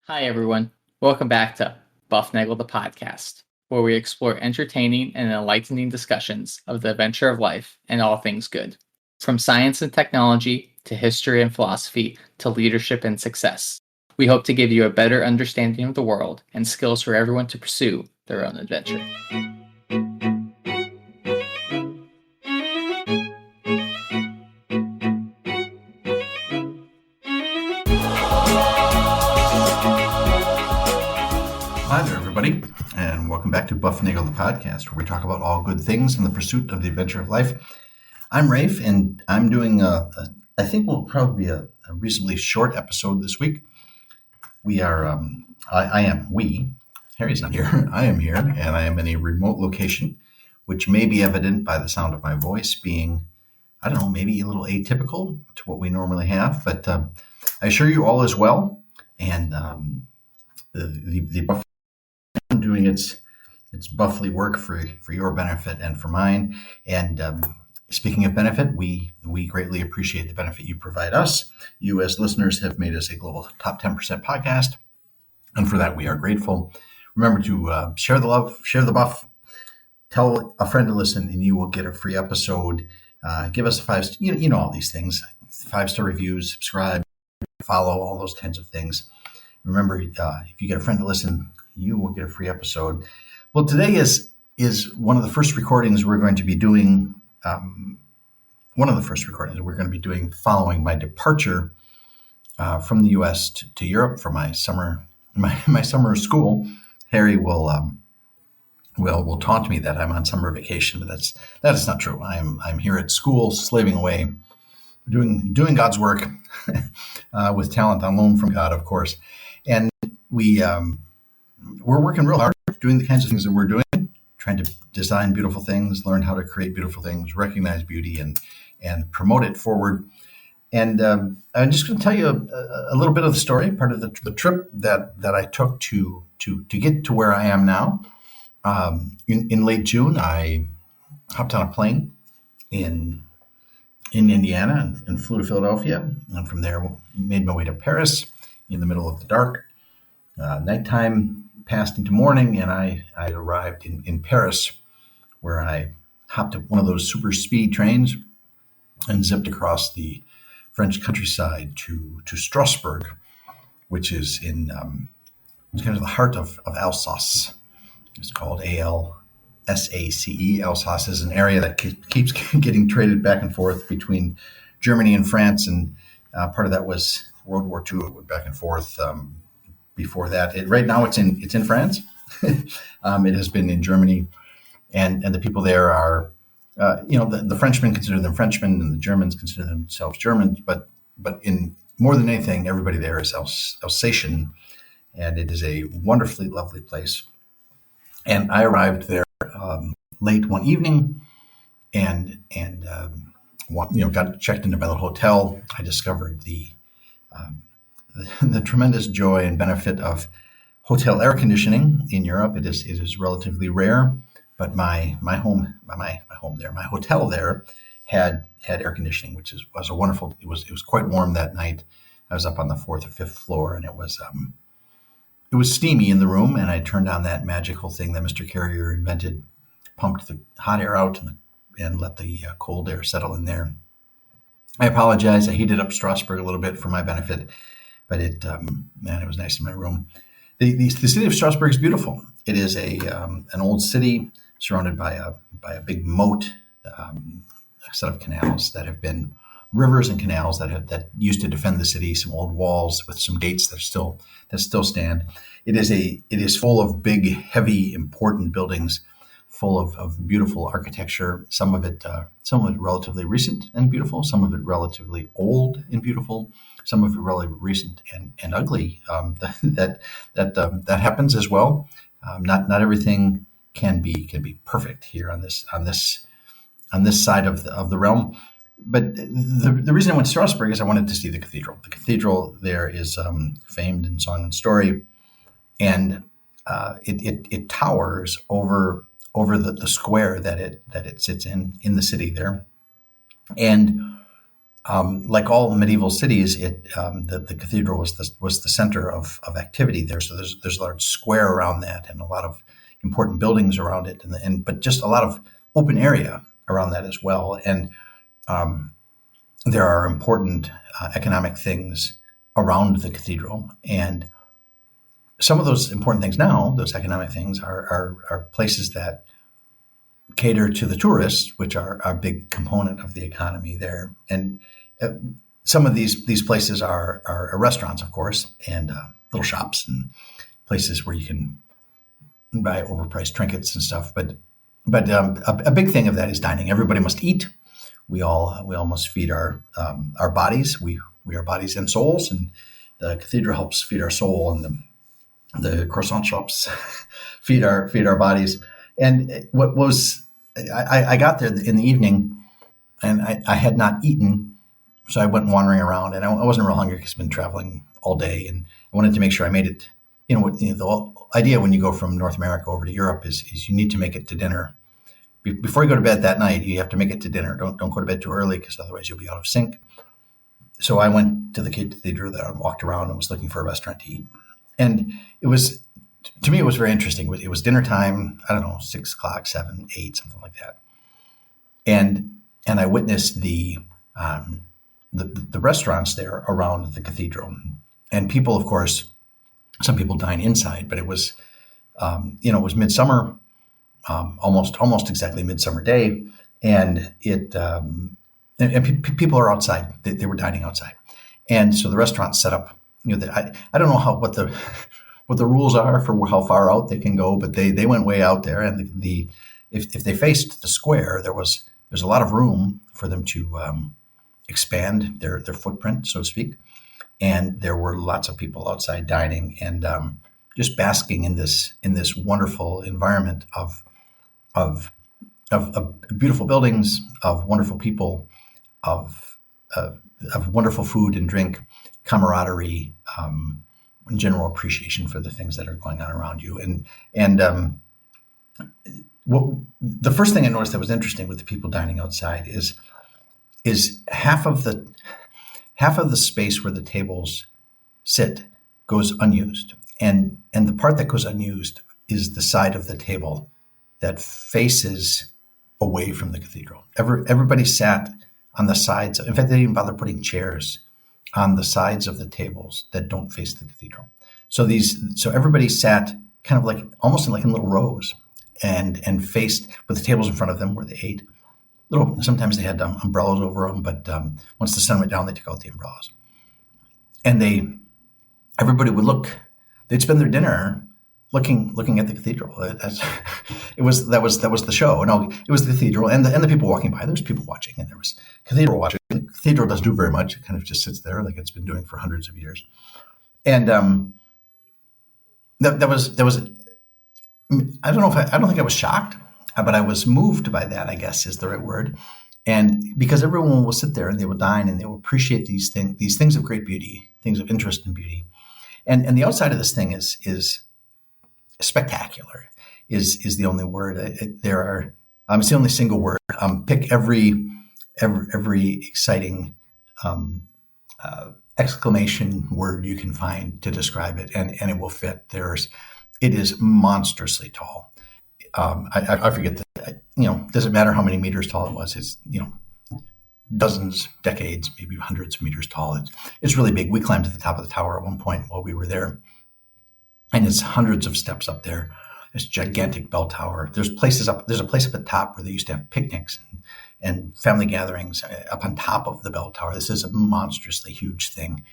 Hi, everyone. Welcome back to Bufnagle the podcast, where we explore entertaining and enlightening discussions of the adventure of life and all things good. From science and technology to history and philosophy to leadership and success. We hope to give you a better understanding of the world and skills for everyone to pursue their own adventure. Hi there, everybody, and welcome back to Bufnagle the podcast, where we talk about all good things in the pursuit of the adventure of life. I'm Rafe, and I'm doing I think will probably be a reasonably short episode this week. Harry's not here. I am here, and I am in a remote location, which may be evident by the sound of my voice being, I don't know, maybe a little atypical to what we normally have, but I assure you all is well, and the doing its buffly work for your benefit and for mine. And speaking of benefit, we greatly appreciate the benefit you provide us. You as listeners have made us a global top 10% podcast, and for that we are grateful. Remember to share the love, share the buff, tell a friend to listen, and you will get a free episode. Give us a 5, you know all these things, 5-star reviews, subscribe, follow, all those kinds of things. Remember, if you get a friend to listen, you will get a free episode. Well, today is one of the first recordings we're going to be doing. Following my departure from the U.S. to Europe for my summer school. Harry will taunt me that I'm on summer vacation, but that is not true. I'm here at school, slaving away, doing God's work with talent on loan from God, of course, and we're working real hard, doing the kinds of things that we're doing, trying to design beautiful things, learn how to create beautiful things, recognize beauty, and promote it forward. And I'm just going to tell you a little bit of the story, part of the trip that I took to get to where I am now. In late June, I hopped on a plane in Indiana and flew to Philadelphia, and from there made my way to Paris in the middle of the dark. Nighttime passed into morning, and I arrived in Paris, where I hopped up one of those super speed trains and zipped across the French countryside to Strasbourg, which is in kind of the heart of Alsace. It's called ALSACE. Alsace is an area that keeps getting traded back and forth between Germany and France, and part of that was World War II. It went back and forth. Before that, right now it's in France. It has been in Germany, and the people there are, the Frenchmen consider them Frenchmen, and the Germans consider themselves Germans. But in more than anything, everybody there is Alsatian, and it is a wonderfully lovely place. And I arrived there late one evening, and got checked into my little hotel. I discovered the tremendous joy and benefit of hotel air conditioning in Europe. It is relatively rare, but my hotel there had air conditioning, which was a wonderful. It was quite warm that night. I was up on the 4th or 5th floor, and it was steamy in the room. And I turned on that magical thing that Mr. Carrier invented, pumped the hot air out and let the cold air settle in there. I apologize. I heated up Strasbourg a little bit for my benefit. But it was nice in my room. The city of Strasbourg is beautiful. It is an old city surrounded by a big moat, a set of canals that have been rivers and canals that used to defend the city. Some old walls with some gates that still stand. It is full of big, heavy, important buildings, full of beautiful architecture. Some of it relatively recent and beautiful. Some of it relatively old and beautiful. Some of it relatively recent and ugly. That happens as well. Not everything can be perfect here on this side of the realm. But the reason I went to Strasbourg is I wanted to see the cathedral. The cathedral there is famed in song and story, and it towers over the square that it sits in the city there. And like all medieval cities, the cathedral was the center of activity there. So there's a large square around that, and a lot of important buildings around it, but just a lot of open area around that as well. And there are important economic things around the cathedral, and some of those important things now, those economic things, are places that cater to the tourists, which are a big component of the economy there. And some of these places are restaurants, of course, and little shops and places where you can buy overpriced trinkets and stuff. But a big thing of that is dining. Everybody must eat. We all must feed our bodies. We are bodies and souls, and the cathedral helps feed our soul, and the croissant shops feed our bodies. And what was I got there in the evening, and I had not eaten, so I went wandering around, and I wasn't real hungry because I've been traveling all day, and I wanted to make sure I made it. The idea when you go from North America over to Europe is you need to make it to dinner. Before you go to bed that night, you have to make it to dinner. Don't go to bed too early, because otherwise you'll be out of sync. So I went to the cathedral there and walked around and was looking for a restaurant to eat. And to me, it was very interesting. It was dinner time, I don't know, 6 o'clock, 7, 8, something like that. And I witnessed the restaurants there around the cathedral. And people, of course, some people dine inside, but it was, it was midsummer, almost exactly midsummer day. And people are outside. They were dining outside. And so the restaurant set up, I don't know what the rules are for how far out they can go, but they went way out there. And if they faced the square, there's a lot of room for them to expand their footprint, so to speak. And there were lots of people outside dining and just basking in this wonderful environment of beautiful buildings, of wonderful people, of wonderful food and drink, camaraderie, general appreciation for the things that are going on around you. And the first thing I noticed that was interesting with the people dining outside is half of the space where the tables sit goes unused, and the part that goes unused is the side of the table that faces away from the cathedral. Everybody sat on the sides. In fact, they didn't even bother putting chairs on the sides of the tables that don't face the cathedral. So everybody sat kind of like almost in little rows and faced with the tables in front of them where they ate. Sometimes they had umbrellas over them, but once the sun went down, they took out the umbrellas. And everybody would look. They'd spend their dinner looking at the cathedral. That was the show. No, it was the cathedral and the people walking by. There was people watching, and there was cathedral watching. The cathedral doesn't do very much. It kind of just sits there like it's been doing for hundreds of years. And that was. I don't think I was shocked, but I was moved by that, I guess is the right word. And because everyone will sit there and they will dine and they will appreciate these things of great beauty, things of interest and beauty. And the outside of this thing is spectacular, is the only word. It's the only single word. Pick every exciting exclamation word you can find to describe it, and it will fit. It is monstrously tall. I forget that. Doesn't matter how many meters tall it was. It's dozens, decades, maybe hundreds of meters tall. It's really big. We climbed to the top of the tower at one point while we were there, and it's hundreds of steps up there. This gigantic bell tower. There's a place up at the top where they used to have picnics and family gatherings up on top of the bell tower. This is a monstrously huge thing,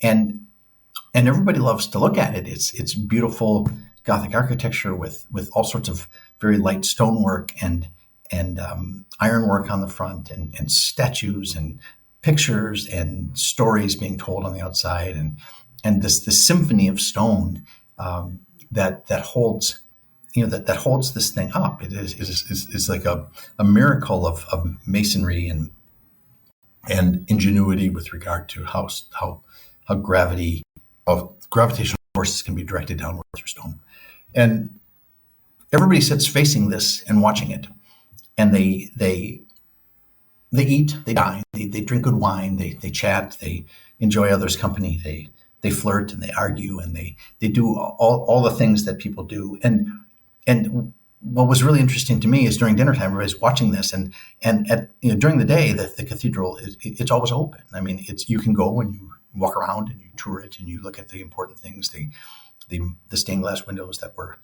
and everybody loves to look at it. It's beautiful Gothic architecture with all sorts of very light stonework and ironwork on the front and statues and pictures and stories being told on the outside and this symphony of stone that holds that holds this thing up. It is like a miracle of masonry and ingenuity with regard to how gravitational forces can be directed downward through stone. And everybody sits facing this and watching it. And they they eat, they dine, they drink good wine, they chat, they enjoy others' company, they flirt and they argue and they do all the things that people do. And what was really interesting to me is during dinner time, everybody's watching this, and at during the day, the cathedral it's always open. I mean, you can go and you walk around and you tour it and you look at the important things. The stained glass windows that were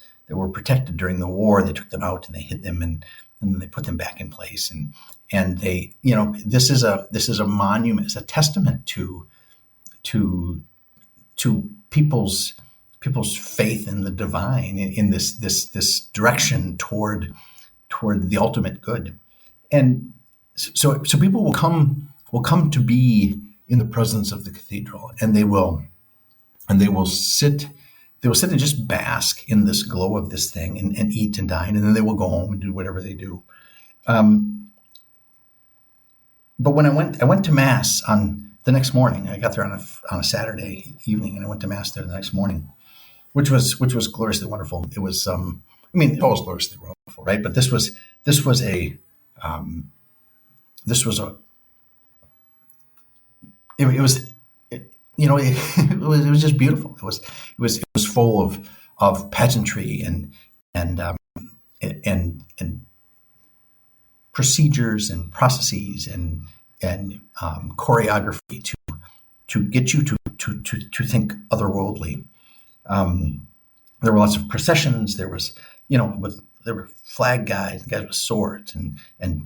protected during the war, they took them out and they hid them, and then they put them back in place. And they, this is a monument, it's a testament to people's faith in the divine, in this direction toward the ultimate good. And so people will come to be in the presence of the cathedral, and they will sit and just bask in this glow of this thing, and eat and dine, and then they will go home and do whatever they do. But when I went to mass on the next morning, I got there on a Saturday evening, and I went to mass there the next morning, which was gloriously wonderful. It was, always gloriously wonderful, right? But this was a it was just beautiful. It was full of pageantry and procedures and processes and choreography to get you to think otherworldly. There were lots of processions. There was, there were flag guys with swords and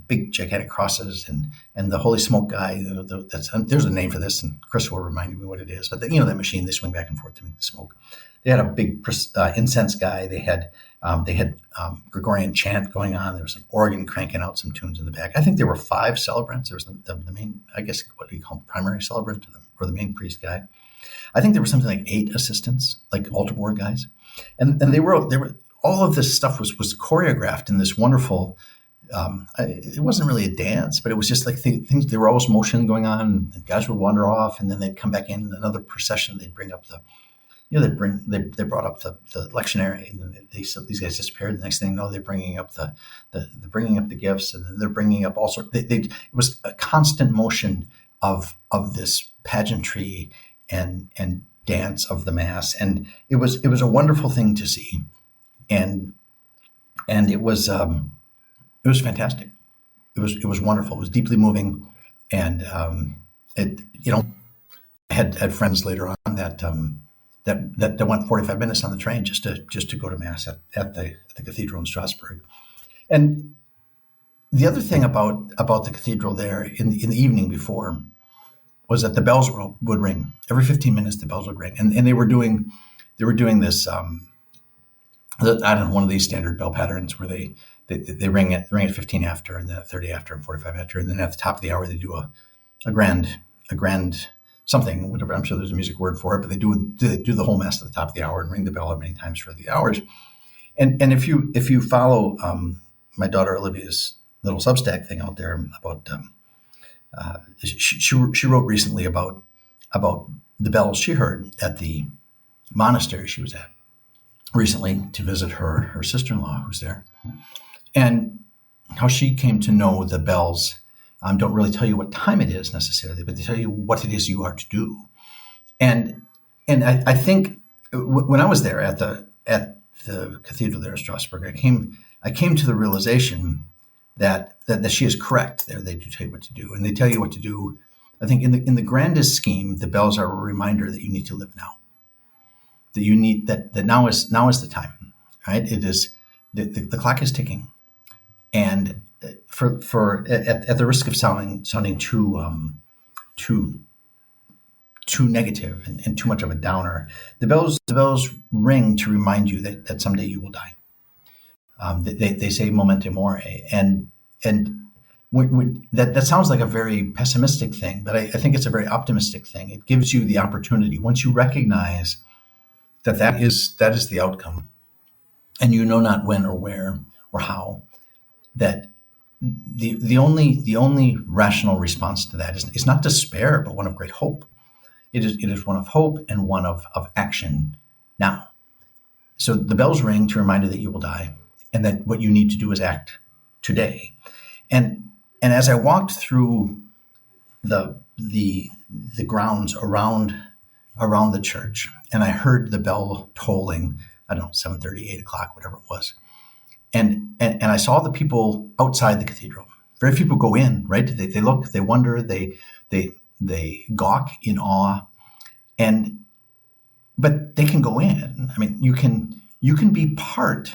big gigantic crosses and the holy smoke guy. There's a name for this, and Chris will remind me what it is. But that machine, they swing back and forth to make the smoke. They had a big incense guy. They had Gregorian chant going on. There was an organ cranking out some tunes in the back. I think there were 5 celebrants. There was the main, I guess, what do you call primary celebrant, or the main priest guy. I think there was something like 8 assistants, like altar board guys, and they were all of this stuff was choreographed in this wonderful. It wasn't really a dance, but it was just like things. There were always motion going on. And the guys would wander off, and then they'd come back in another procession. They'd bring up they brought up the lectionary, and then these guys disappeared. The next thing you know, they're bringing up the bringing up the gifts, and then they're bringing up all sorts. It was a constant motion of this pageantry and dance of the mass, and it was a wonderful thing to see, and it was fantastic. It was wonderful. It was deeply moving, and I had friends later on that went 45 minutes on the train just to go to mass at the cathedral in Strasbourg. And the other thing about the cathedral there in the evening before was that the bells would ring every 15 minutes. The bells would ring, and they were doing this. I don't know, one of these standard bell patterns where they ring at 15 after, and then at 30 after, and 45 after, and then at the top of the hour they do a grand something, whatever. I'm sure there's a music word for it, but they do the whole mass at the top of the hour and ring the bell many times for the hours. And if you follow my daughter Olivia's little Substack thing out there about she wrote recently about the bells she heard at the monastery she was at recently to visit her sister-in-law who's there, and how she came to know the bells. Don't really tell you what time it is necessarily, but they tell you what it is you are to do. And I think when I was there at the cathedral there in Strasbourg, I came to the realization that she is correct. There, they do tell you what to do, and they tell you what to do. I think in the grandest scheme, the bells are a reminder that you need to live now. That you need that now is the time, right? It is the clock is ticking, and for at the risk of sounding too negative and too much of a downer, the bells ring to remind you that someday you will die. They say memento mori, and that sounds like a very pessimistic thing, but I think it's a very optimistic thing. It gives you the opportunity, once you recognize that is the outcome, and you know not when or where or how, that the only rational response to that is not despair, but one of great hope. It is one of hope and one of action now. So the bells ring to remind you that you will die, and that what you need to do is act today. And and as I walked through the grounds around the church, and I heard the bell tolling, I don't know, 7:30, 8 o'clock, whatever it was. And I saw the people outside the cathedral. Very few people go in, right? They look, they wonder, they gawk in awe, but they can go in. I mean, you can be part.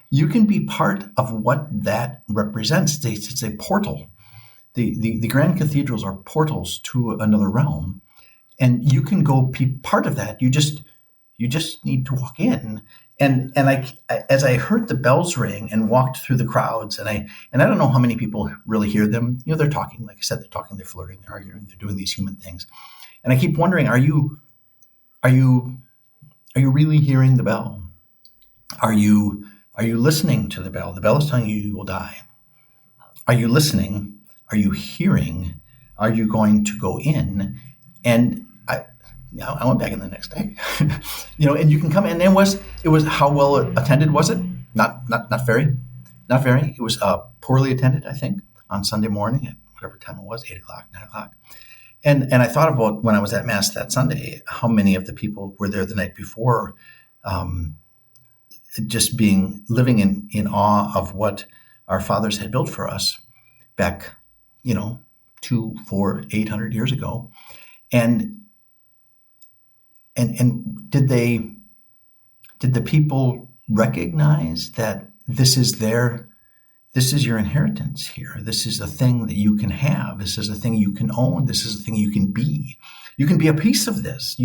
You can be part of what that represents. It's a portal. The grand cathedrals are portals to another realm, and you can go be part of that. You just need to walk in. And as I heard the bells ring and walked through the crowds, and I don't know how many people really hear them. They're talking, like I said, they're talking, they're flirting, they're arguing, they're doing these human things. And I keep wondering, are you really hearing the bell? Are you listening to the bell? The bell is telling you you will die. Are you listening? Are you hearing? Are you going to go in? And I went back in the next day, and you can come in. And it was how well attended was it? Not very. It was poorly attended, I think, on Sunday morning at whatever time it was, 8 o'clock, 9 o'clock. And I thought about when I was at Mass that Sunday, how many of the people were there the night before, just living in awe of what our fathers had built for us back, 2, 4, 800 years ago. And did the people recognize that this is your inheritance here? This is a thing that you can have. This is a thing you can own. This is a thing you can be. You can be a piece of this.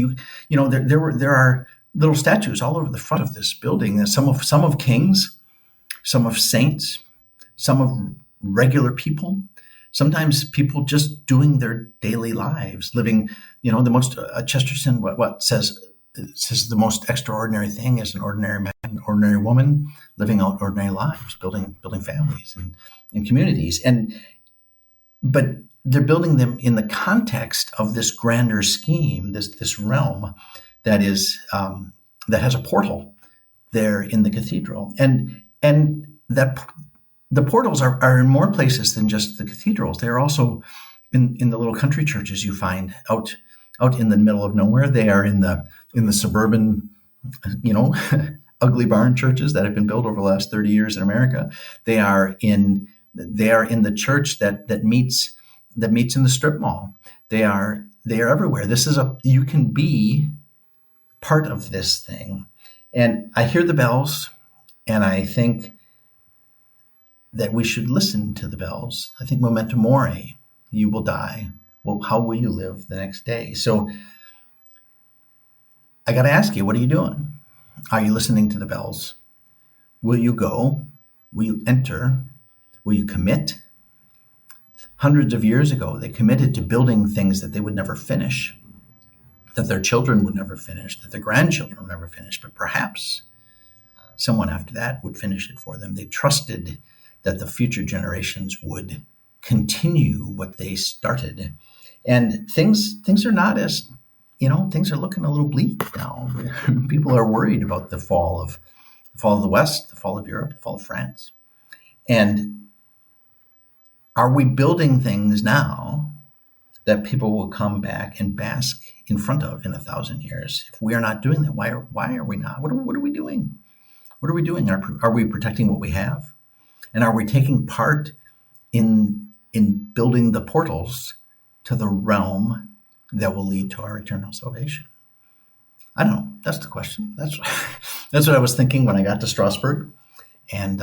There are little statues all over the front of this building. Some of kings, some of saints, some of regular people. Sometimes people just doing their daily lives, living, the most, Chesterton, what says the most extraordinary thing is an ordinary man, an ordinary woman living out ordinary lives, building families and communities. But they're building them in the context of this grander scheme, this realm that has a portal there in the cathedral. And that the portals are in more places than just the cathedrals. They're also in the little country churches you find out in the middle of nowhere. They are in the suburban, ugly barn churches that have been built over the last 30 years in America. They are in the church that meets in the strip mall. They are everywhere. You can be part of this thing. And I hear the bells, and I think that we should listen to the bells. I think memento mori, you will die. Well, how will you live the next day? So I got to ask you, what are you doing? Are you listening to the bells? Will you go? Will you enter? Will you commit? Hundreds of years ago, they committed to building things that they would never finish, that their children would never finish, that their grandchildren would never finish, but perhaps someone after that would finish it for them. They trusted that the future generations would continue what they started. And things are not as, things are looking a little bleak now. People are worried about the fall of the West, the fall of Europe, the fall of France. And are we building things now that people will come back and bask in front of in 1,000 years? If we are not doing that, why are we not? What are we doing? What are we doing? Are we protecting what we have? And are we taking part in building the portals to the realm that will lead to our eternal salvation? I don't know. That's the question. That's what I was thinking when I got to Strasbourg, and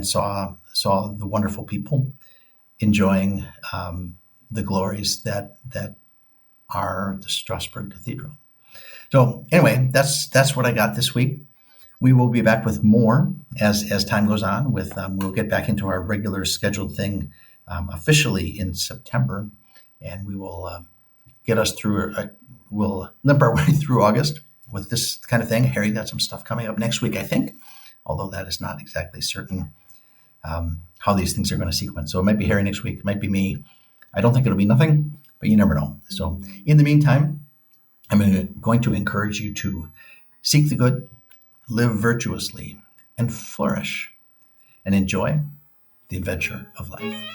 saw the wonderful people enjoying the glories that are the Strasbourg Cathedral. So anyway, that's what I got this week. We will be back with more as time goes on. We'll get back into our regular scheduled thing officially in September, and we will get us through. We'll limp our way through August with this kind of thing. Harry got some stuff coming up next week, I think, although that is not exactly certain how these things are going to sequence. So it might be Harry next week, it might be me. I don't think it'll be nothing, but you never know. So in the meantime, I'm going to encourage you to seek the good, live virtuously, and flourish, and enjoy the adventure of life.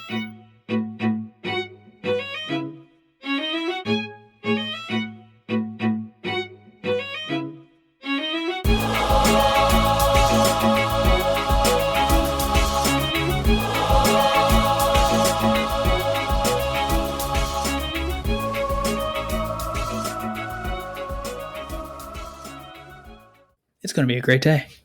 It's going to be a great day.